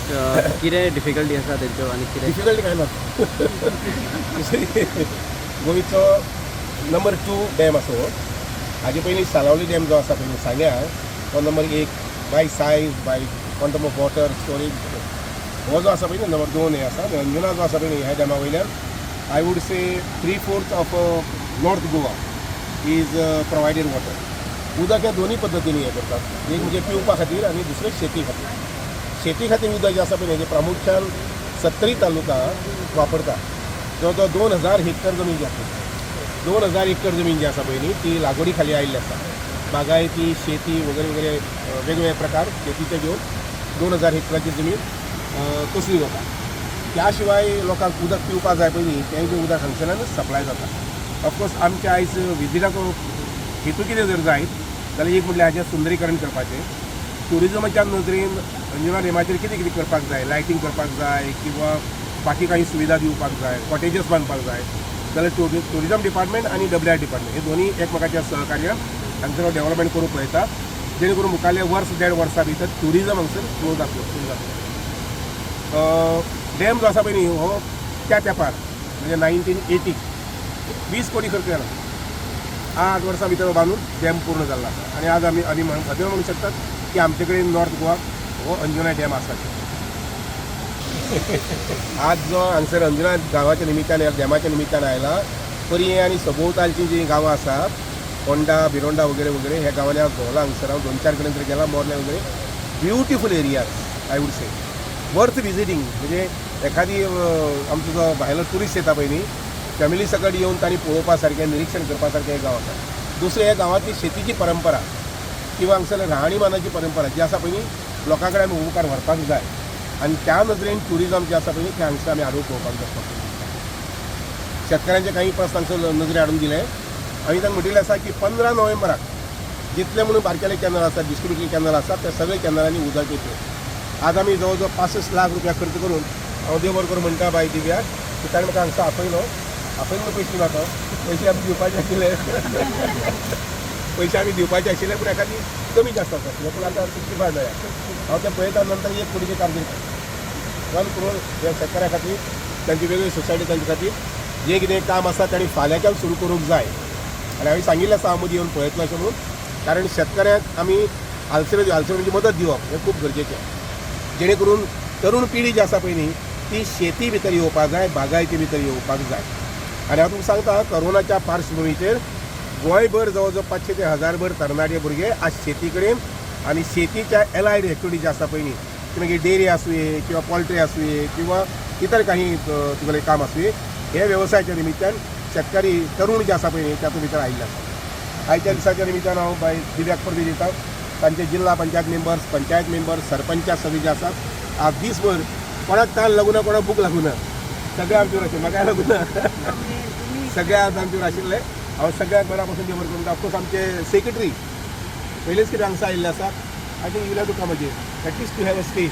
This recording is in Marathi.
कितें डिफिकल्टी आसा तेंच्यो आनी कितें डिफिकल्टी काय ना गोंयचो नंबर 2 डॅम आसा हो. हाजे पयलीं सालावली डॅम जो आसा पयलीं सांग्या तो number 1 by size by quantum of water storage. हो जो आसा पळय नंबर 2 हे आसा. अंजुना जो आसा पळय ह्या डॅमा वयल्यान I would say 3/4 of north Goa is provided water. उदक हे दोन्ही पद्दतीने हे करतात. एक म्हणजे पिवपा खातीर आणि दुसरें शेती खातीर. शेती खातीर उदक जे आसा पळय हेजे प्रामुख्यान 70 तालुका वापरता. जवळ 2000 हेक्टर जमीन जी आसा 2000 हेक्टर जमीन जी आसा पळय न्ही ती लागवडी खाली आयिल्ली आसा. बागायती शेती वगैरे वगैरे वेगवेगळे प्रकार शेतीचे घेऊन 2000 हेक्टराची जमीन कसली वता. त्या शिवाय लोकांक उदक पिवपाक जाय पयलीं तें जें उदक हांगसरल्यानच सप्लाय जाता. ऑफकोर्स आमच्या आयज विजिटाक हेतू कितें जर जायत जाल्यार एक म्हटल्यार हाचें सुंदरीकरण करपाचें. ट्युरिजमाच्या नजरेन अंजुना डॅमाचेर कितें कितें करपाक जाय, लायटींग करपाक जाय किंवा बाकी काही सुविधा दिवपाक जाय, कॉटेजेस बांदपाक जाय जाल्यार ट्युरिजम डिपार्टमेंट आनी WR डिपार्टमेंट हे दोन्ही एकमेकाच्या सहकार्यान हांगसर डेव्हलपमेंट करूंक पळयता जेणे करून मुखाल्ले वर्स 1.5 वर्सां भितर ट्युरिजम हांगसर ग्रो जातलो. डॅम जो आसा पळय न्ही हो त्या तेंपार म्हणजे 1980 20 कोटी खर्च केला. 8 वर्सां भितर बांदून डॅम पूर्ण जाल्लो आसा. आनी आज आमी खातीर म्हणूंक शकतात की आमचे कडेन नॉर्थ गोवा हो अंजुना डॅम आसा. आज जो हांगसर अंजुना गांवाच्या निमित्तान डॅमाच्या निमित्तान आयला परये आनी सभोवतालची जी गांवां आसात फोंडा बिरोंडा वगैरे वगैरे ह्या गांवांनी हांव भोंवला. हांगसर हांव 2-4 कडेन तरी गेला मोरले वगैरे. Beautiful areas I would say worth visiting. म्हणजे एखादी आमचो जो भायलो ट्युरिस्ट येता पळय न्ही फॅमिली सकट येवन तांणी पळोवपा सारकें निरीक्षण करपा सारकें हें गांव आसा. दुसरें ह्या गांवांतली शेतीची परंपरा किंवा हांगसर राहणीमानाची परंपरा जी आसा पळय न्ही लोकां कडेन आमी मुखार व्हरपाक जाय आनी त्या नदरेन ट्युरिजम जे आसा पळय न्ही तें हांगसर आमी हाडून पळोवपाक जाय. शेतकारांचे काही प्रस्न हांगसर नजरे हाडून दिले. आमी तांकां म्हटिल्लें आसा की 15 नोव्हेंबराक जितले म्हणून बारकेले कॅनल आसात डिस्ट्रिब्युटरी कॅनल आसात त्या सगळे कॅनलांनी उदक येतलें. आज आमी जवळ जवळ 65 लाख रुपया खर्च करून हांव देव बरो करूं म्हणटा बाय दिव्या की ताणें म्हाका हांगसर आपयलो पयशे म्हाका पयशे आमी दिवपाचे आशिल्ले पयशे आमी दिवपाचे आशिल्ले पूण एखादी कमी जास्त आसता पूण आतां 65 जाया. हांव तें पळयता नंतर 1 कोटीचें टार्गेट 1 करोड ह्या शेतकाऱ्या खातीर तांची वेगळी सोसायटी तांचे खातीर जें कितें काम आसा तांणी फाल्यांच्यान सुरू करूंक जाय. आनी हांवें सांगिल्लें आसा हांव मदीं येवन पळयतलो अशें म्हणून. कारण शेतकऱ्यांक आमी हालसरांची मदत दिवप हें खूब गरजेचें. जेणे करून तरूण पिढी जी आसा पळय न्ही ती शेती भितर येवपाक जाय बागायती भितर येवपाक जाय. आनी हांव तुमकां सांगता कोरोनाच्या पार्श्वभुमीचेर गोंयभर जवळ जवळ 500 ते 1000 भर तरणाटे भुरगे आज शेती कडेन आनी शेतीच्या एलायड एक्टिविटी जी आसा पळय न्ही मागीर डेरी आसूं किंवा पोल्ट्री आसूं किंवा इतर काही तुगेलें काम आसूं हे वेवसायाच्या निमित्तान शेतकारी तरूण जे आसा पळय न्ही तातूंत भितर आयिल्ले आसा. आयच्या दिसाच्या निमित्तान हांव बाय दिव्याक परबी दिता. तांचे जिल्हा पंचायत मेंबर्स पंचायत मेंबर्स सरपंच सगळे जे आसात आज दीसभर कोणाक ताण लागूं ना कोणाक भूक लागूं ना सगळे आमचेर आशिल्ले म्हाका लागूं ना सगळे आज आमचेर आशिल्ले. हांव सगळ्याक बऱ्या पासून देवर करता. ऑफकोर्स आमचे सेक्रेटरी पयलेच कितें हांगसर आयिल्ले आसात. I think you have to come again at least to have a stay